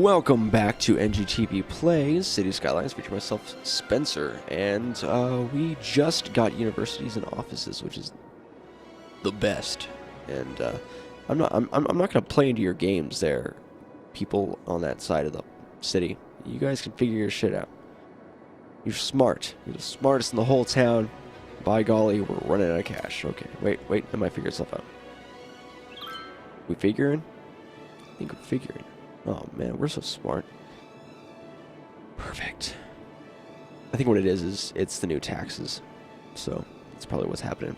Welcome back to NGTV Plays City Skylines, featuring myself, Spencer, and we just got universities and offices, which is the best. And I'm not gonna play into your games there, people on that side of the city. You guys can figure your shit out. You're smart. You're the smartest in the whole town. By golly, we're running out of cash. Okay, wait, it might figure itself out. We figuring? I think we're figuring. Oh man, we're so smart. Perfect. I think what it is it's the new taxes. So that's probably what's happening.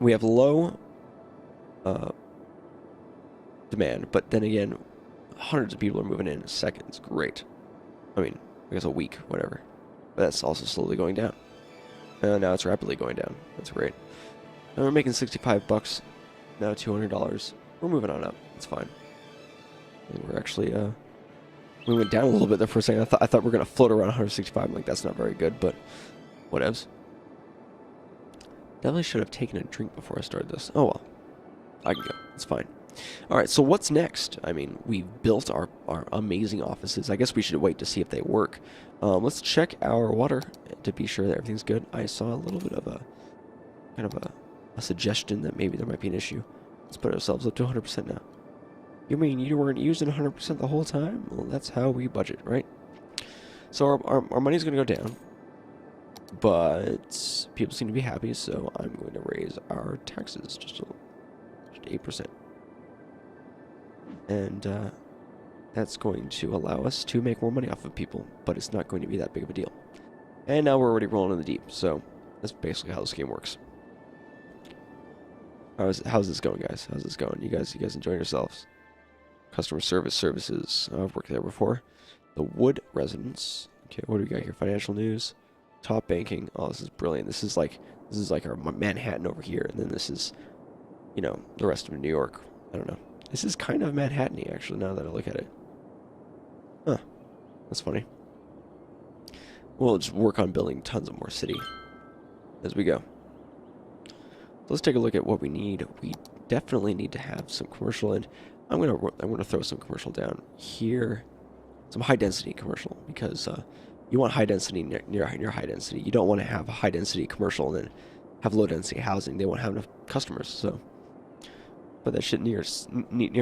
We have low demand, but then again, hundreds of people are moving in seconds. Great. I mean, I guess a week, whatever. But that's also slowly going down. Now it's rapidly going down. That's great. And we're making 65 bucks. Now $200. We're moving on up. It's fine. And we're actually, we went down a little bit there for a second. I thought we were going to float around 165. I'm like, that's not very good, but whatevs. Definitely should have taken a drink before I started this. Oh well. I can go. It's fine. Alright, so what's next? I mean, we've built our amazing offices. I guess we should wait to see if they work. Let's check our water to be sure that everything's good. I saw a little bit of a, kind of a suggestion that maybe there might be an issue. Let's put ourselves up to 100% now. You mean you weren't using 100% the whole time? Well, that's how we budget, right? So our money's going to go down. But people seem to be happy, so I'm going to raise our taxes just 8%. And that's going to allow us to make more money off of people, but it's not going to be that big of a deal. And now we're already rolling in the deep, so that's basically how this game works. How's this going, guys? How's this going? You guys enjoying yourselves? Customer services. I've worked there before. The Wood Residence. Okay, what do we got here? Financial news. Top banking. Oh, this is brilliant. This is like our Manhattan over here, and then this is, you know, the rest of New York. I don't know. This is kind of Manhattan-y, actually, now that I look at it. Huh. That's funny. We'll just work on building tons of more city as we go. Let's take a look at what we need. We definitely need to have some commercial, and I'm gonna throw some commercial down here, some high density commercial, because you want high density near high density. You don't want to have a high density commercial and then have low density housing. They won't have enough customers. So put that shit near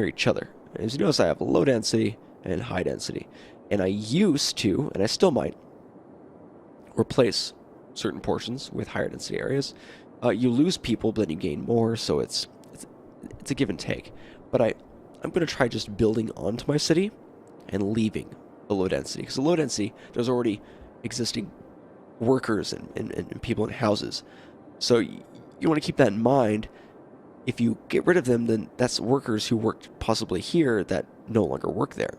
each other. As you notice, I have low density and high density, and I used to, and I still might, replace certain portions with higher density areas. You lose people, but then you gain more, so it's a give and take. But I'm going to try just building onto my city and leaving the low density. Because the low density, there's already existing workers and people in houses. So you want to keep that in mind. If you get rid of them, then that's workers who worked possibly here that no longer work there.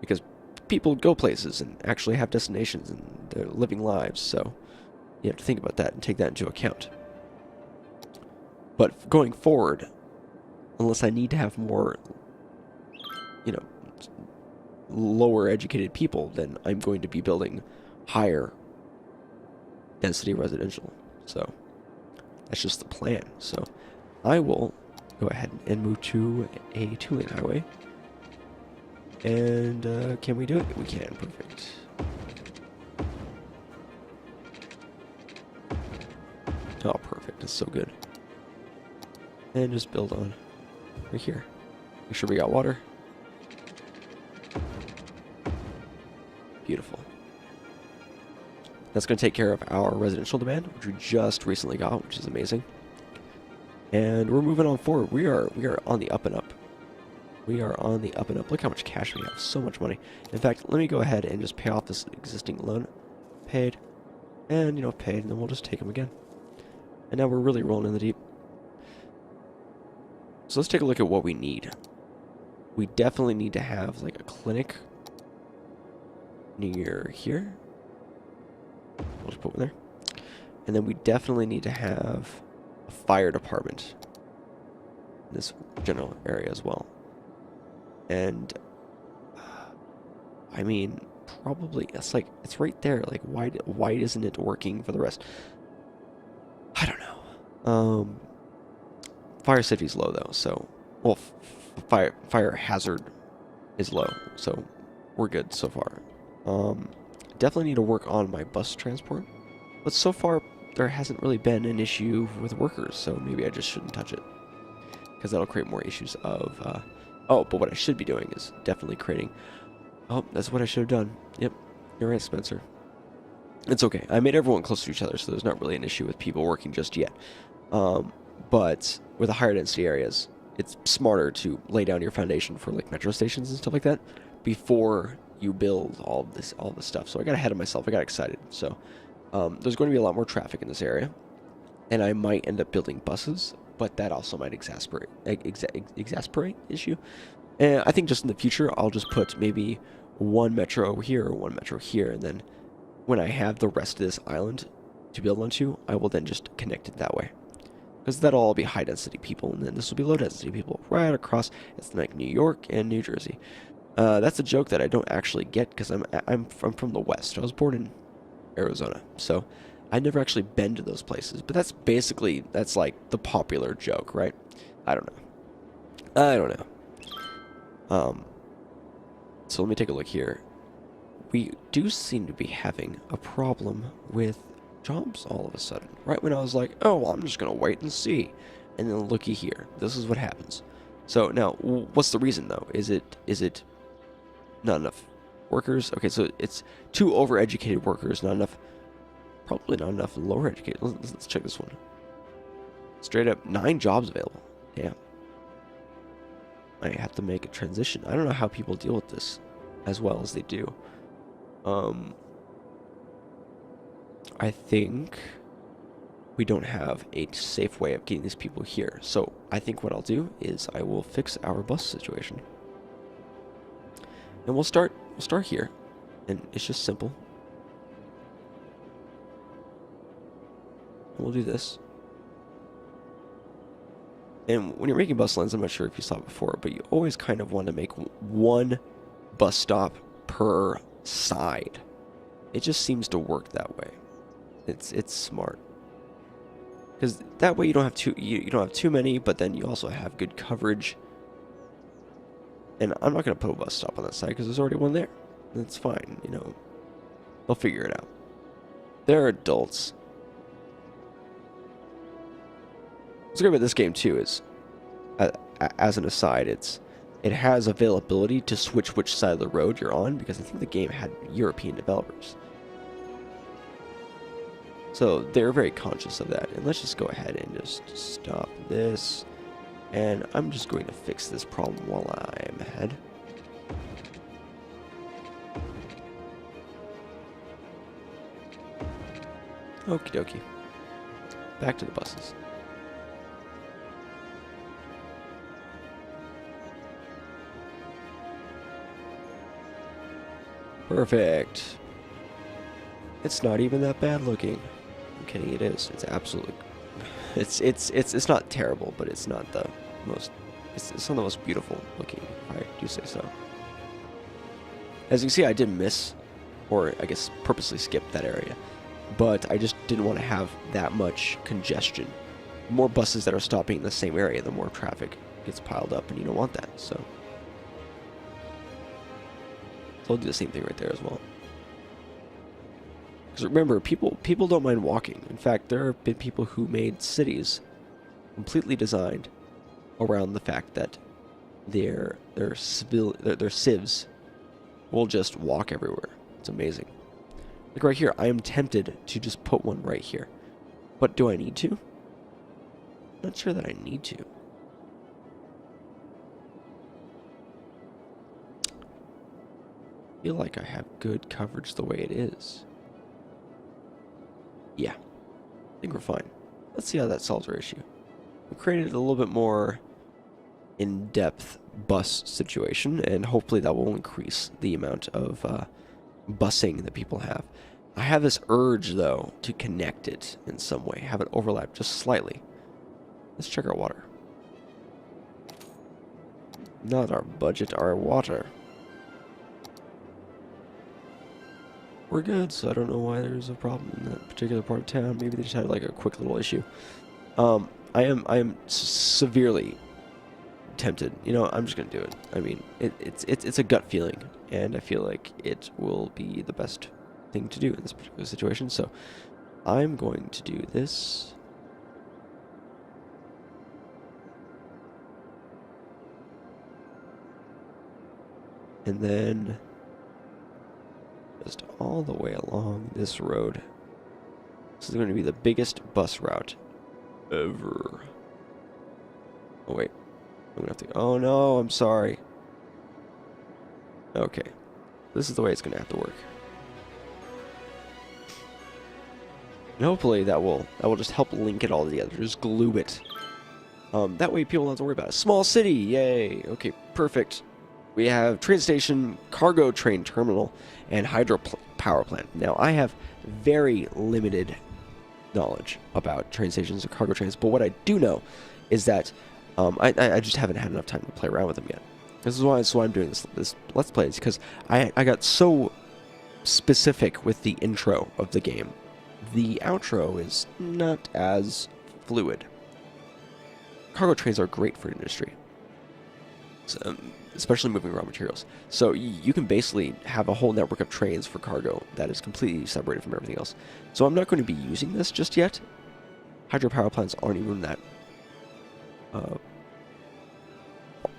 Because people go places and actually have destinations and they're living lives, so you have to think about that and take that into account. But going forward, unless I need to have more, you know, lower educated people, then I'm going to be building higher density residential. So that's just the plan. So I will go ahead and move to a 2-lane highway. And can we do it? We can. Perfect. Oh, perfect. That's so good. And just build on right here. Make sure we got water. Beautiful. That's going to take care of our residential demand, which we just recently got, which is amazing. And we're moving on forward. We are on the up and up. We are on the up and up. Look how much cash we have. So much money. In fact, let me go ahead and just pay off this existing loan. Paid. And, you know, paid. And then we'll just take them again. And now we're really rolling in the deep. So let's take a look at what we need. We definitely need to have, like, a clinic near here. We'll just put one there. And then we definitely need to have a fire department in this general area as well. And I mean, probably it's right there. Like, why isn't it working for the rest? I don't know. Fire safety's low though, so well, fire hazard is low, so we're good so far. Definitely need to work on my bus transport, but so far there hasn't really been an issue with workers, so maybe I just shouldn't touch it, because that'll create more issues of, oh, but what I should be doing is definitely creating, oh, that's what I should have done. Yep, you're right, Spencer. It's okay. I made everyone close to each other, so there's not really an issue with people working just yet. But with the higher density areas, it's smarter to lay down your foundation for like metro stations and stuff like that before you build all this stuff. So I got ahead of myself. I got excited. So there's going to be a lot more traffic in this area, and I might end up building buses, but that also might exasperate issue. And I think just in the future, I'll just put maybe one metro over here or one metro here, and then when I have the rest of this island to build onto, I will then just connect it that way. Because that'll all be high-density people, and then this will be low-density people right across. It's like New York and New Jersey. That's a joke that I don't actually get, because I'm from the West. I was born in Arizona, so I've never actually been to those places. But that's like the popular joke, right? I don't know. So let me take a look here. We do seem to be having a problem with jobs all of a sudden. Right when I was like, oh, well, I'm just going to wait and see. And then looky here. This is what happens. So now, what's the reason, though? Is it not enough workers? Okay, so it's too overeducated workers, not enough, probably not enough lower educated. Let's check this one. Straight up, 9 jobs available. Damn. I have to make a transition. I don't know how people deal with this as well as they do. I think we don't have a safe way of getting these people here. So I think what I'll do is I will fix our bus situation. And we'll start here. And it's just simple. And we'll do this. And when you're making bus lines, I'm not sure if you saw it before, but you always kind of want to make one bus stop per side. It just seems to work that way. It's smart, because that way you don't have too many, but then you also have good coverage. And I'm not gonna put a bus stop on that side because there's already one there. That's fine, you know. They'll figure it out. They're adults. What's great about this game too is, as an aside, it has availability to switch which side of the road you're on, because I think the game had European developers. So they're very conscious of that. And let's just go ahead and just stop this. And I'm just going to fix this problem while I'm ahead. Okie dokie. Back to the buses. Perfect. It's not even that bad looking. I'm kidding, it is. It's absolutely... It's not terrible, but it's not the most... It's not the most beautiful looking, if I do say so. As you can see, I did miss, or I guess purposely skip that area. But I just didn't want to have that much congestion. The more buses that are stopping in the same area, the more traffic gets piled up, and you don't want that, so... So I'll do the same thing right there as well. Because remember, people don't mind walking. In fact, there have been people who made cities completely designed around the fact that their civs will just walk everywhere. It's amazing. Like right here, I am tempted to just put one right here. But do I need to? I'm not sure that I need to. I feel like I have good coverage the way it is. Yeah, I think we're fine. Let's see how that solves our issue. We created a little bit more in-depth bus situation, and hopefully that will increase the amount of busing that people have. I have this urge, though, to connect it in some way, have it overlap just slightly. Let's check our water. Not our budget, our water. We're good, so I don't know why there's a problem in that particular part of town. Maybe they just had like a quick little issue. I am severely tempted. You know, I'm just gonna do it. I mean, it's a gut feeling, and I feel like it will be the best thing to do in this particular situation. So I'm going to do this. And then just all the way along this road. This is going to be the biggest bus route ever. Oh wait, I'm gonna have to. Oh no, I'm sorry. Okay, this is the way it's gonna have to work. And hopefully that will just help link it all together. Just glue it. That way people don't have to worry about it. Small city, yay! Okay, perfect. We have train station, cargo train terminal, and hydro power plant. Now I have very limited knowledge about train stations or cargo trains, but what I do know is that I just haven't had enough time to play around with them yet. This is why I'm doing this Let's Play, is because I got so specific with the intro of the game. The outro is not as fluid. Cargo trains are great for industry, so, especially moving raw materials. So you can basically have a whole network of trains for cargo that is completely separated from everything else. So I'm not going to be using this just yet. Hydropower plants aren't even that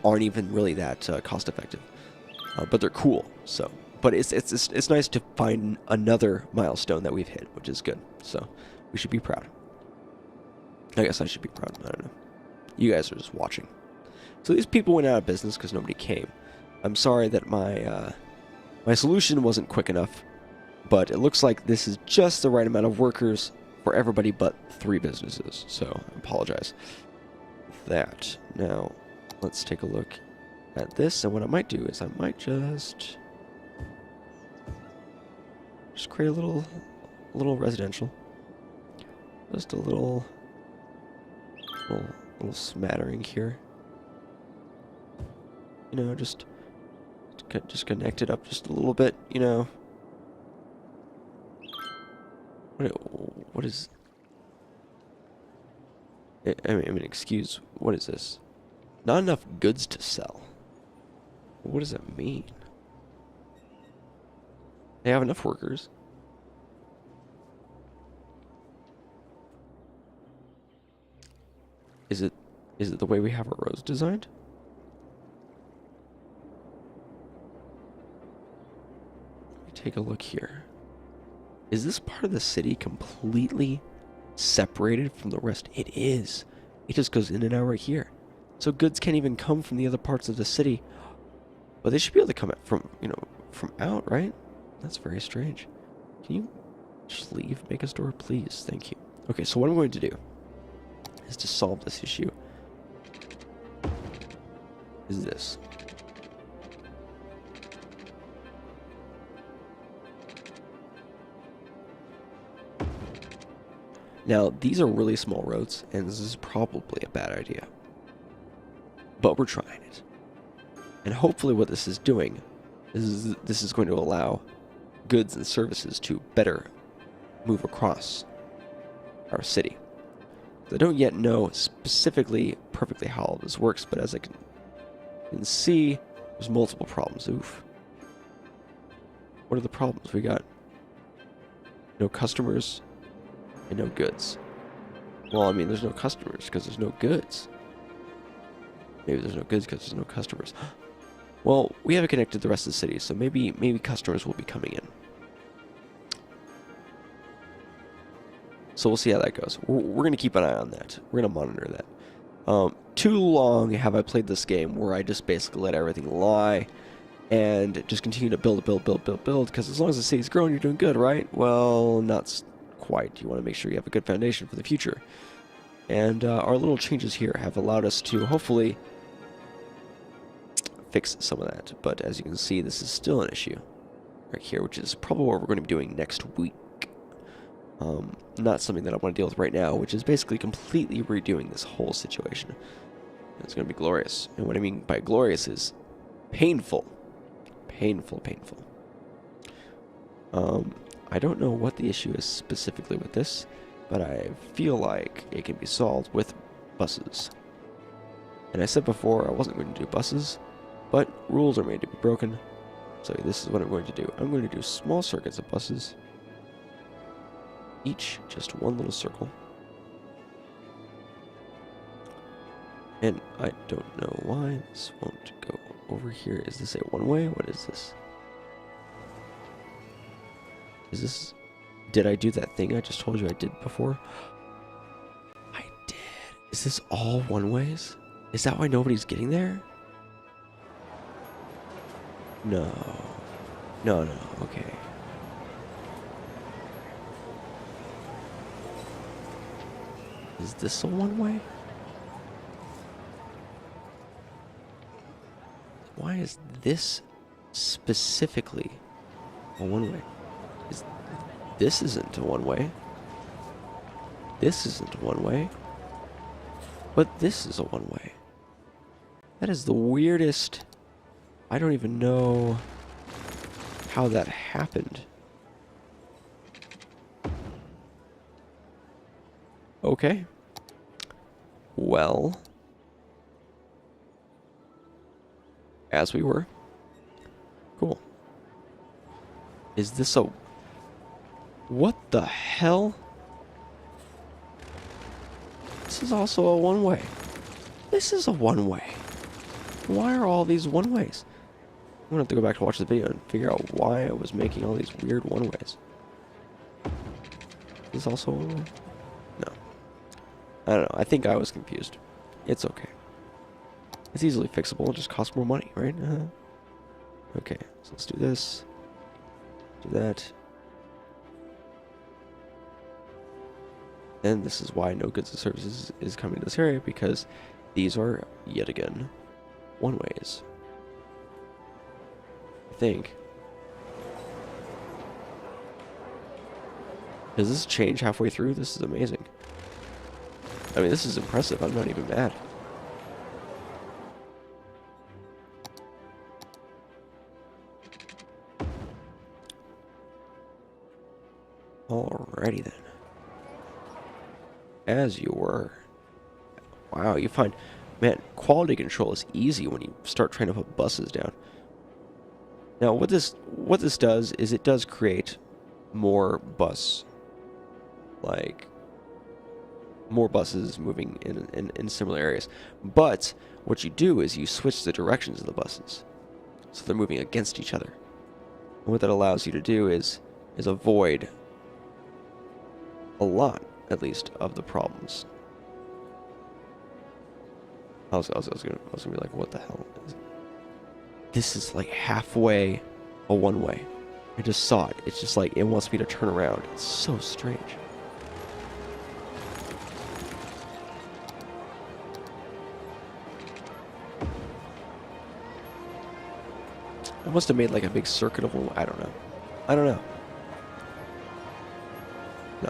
really that cost effective, but they're cool. So, but it's nice to find another milestone that we've hit, which is good. So we should be proud. I guess I should be proud. I don't know. You guys are just watching. So these people went out of business because nobody came. I'm sorry that my my solution wasn't quick enough, but it looks like this is just the right amount of workers for everybody but 3 businesses. So I apologize for that. Now let's take a look at this, and what I might do is I might just create a little residential, just a little smattering here. You know, just connect it up just a little bit. You know, what is? I mean, excuse. What is this? Not enough goods to sell. What does that mean? They have enough workers. Is it the way we have our roads designed? Let me take a look here. Is this part of the city completely separated from the rest? It is. It just goes in and out right here. So goods can't even come from the other parts of the city. But they should be able to come out from, you know, from out, right? That's very strange. Can you just leave? Make a store, please. Thank you. Okay, so what I'm going to do is to solve this issue. Is this. Now, these are really small roads, and this is probably a bad idea. But we're trying it. And hopefully what this is doing is this is going to allow goods and services to better move across our city. I don't yet know specifically perfectly how all this works, but as I can see, there's multiple problems. Oof. What are the problems? We got no customers and no goods. Well, I mean, there's no customers because there's no goods. Maybe there's no goods because there's no customers. Well, we haven't connected the rest of the city, so maybe customers will be coming in. So we'll see how that goes. We're going to keep an eye on that. We're going to monitor that. Too long have I played this game where I just basically let everything lie and just continue to build, because as long as the city's growing, you're doing good, right? Well, not quite. You want to make sure you have a good foundation for the future. And our little changes here have allowed us to hopefully fix some of that. But as you can see, this is still an issue right here, which is probably what we're going to be doing next week. Not something that I want to deal with right now, which is basically completely redoing this whole situation. It's going to be glorious. And what I mean by glorious is painful. Painful. I don't know what the issue is specifically with this, but I feel like it can be solved with buses. And I said before I wasn't going to do buses, but rules are made to be broken. So this is what I'm going to do. I'm going to do small circuits of buses. Each just one little circle. And I don't know why this won't go over here. Is this a one-way? What is this? Is this... Did I do that thing I just told you I did before? I did. Is this all one-ways? Is that why nobody's getting there? No. No, okay. Is this a one-way? Why is this specifically a one-way? This isn't a one-way. This isn't a one-way. But this is a one-way. That is the weirdest... I don't even know how that happened. Okay. Well... As we were. Cool. Is this a... What the hell? This is also a one-way. This is a one-way. Why are all these one-ways? I'm gonna have to go back to watch the video and figure out why I was making all these weird one-ways. Is this also a one-way? No. I don't know. I think I was confused. It's okay. It's easily fixable. It just costs more money, right? Okay, so let's do this. Do that. And this is why no goods and services is coming to this area, because these are, yet again, one-ways. I think. Does this change halfway through? This is amazing. I mean, this is impressive. I'm not even mad. Alrighty then. As you were. Wow, you find... Man, quality control is easy when you start trying to put buses down. Now, what this does is it does create more bus... Like... More buses moving in similar areas. But, what you do is you switch the directions of the buses. So they're moving against each other. And what that allows you to do is avoid... a lot, at least, of the problems. I was gonna be like, what the hell is it? This is like halfway a one-way. I just saw it. It's just like, it wants me to turn around. It's so strange. I must have made like a big circuit of one. I don't know.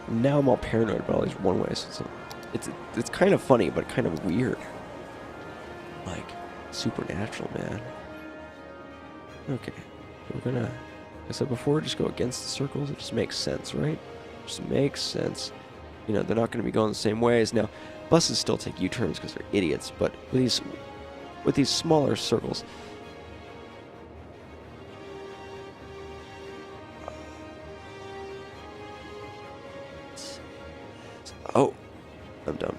Now I'm all paranoid about all these one-ways. So it's kind of funny, but kind of weird. Like, supernatural, man. Okay. We're gonna, like I said before, just go against the circles. It just makes sense, right? Just makes sense. You know, they're not going to be going the same ways. Now, buses still take U-turns because they're idiots, but with these smaller circles... Oh, I'm done.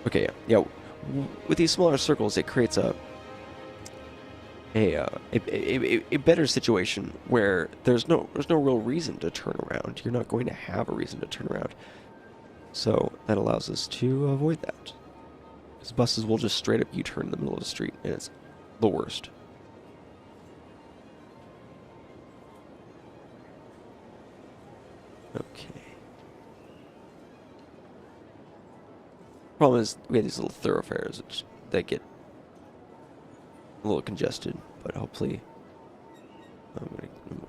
Okay, yeah. With these smaller circles, it creates a better situation where there's no real reason to turn around. You're not going to have a reason to turn around, so that allows us to avoid that. Because buses will just straight up U-turn in the middle of the street, and it's the worst. Okay. Problem is, we have these little thoroughfares that get a little congested, but hopefully, I'm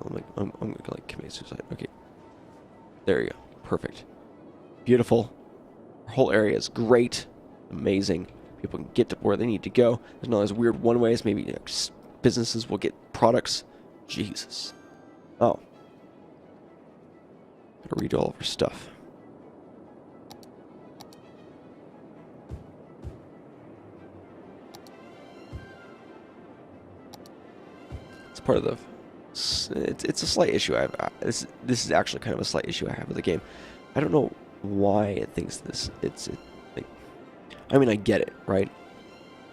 gonna like commit suicide. Okay, there you go, perfect, beautiful. Our whole area is great, amazing. People can get to where they need to go. There's not those weird one-ways. Maybe businesses will get products. Jesus. Oh, gotta read all of our stuff. It's part of the. It's a slight issue I have. This is actually kind of a slight issue I have with the game. I don't know why it thinks this. Like, I mean, I get it, right?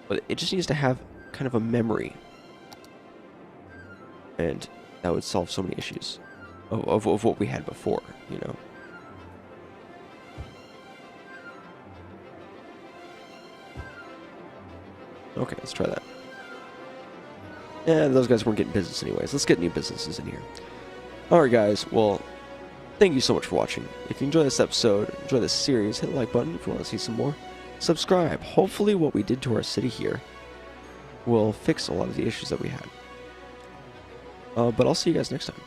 But it just needs to have kind of a memory, and that would solve so many issues of what we had before, you know. Okay, let's try that. And those guys weren't getting business anyways. Let's get new businesses in here. Alright guys, well, thank you so much for watching. If you enjoyed this episode, enjoy this series, hit the like button if you want to see some more. Subscribe. Hopefully what we did to our city here will fix a lot of the issues that we had. But I'll see you guys next time.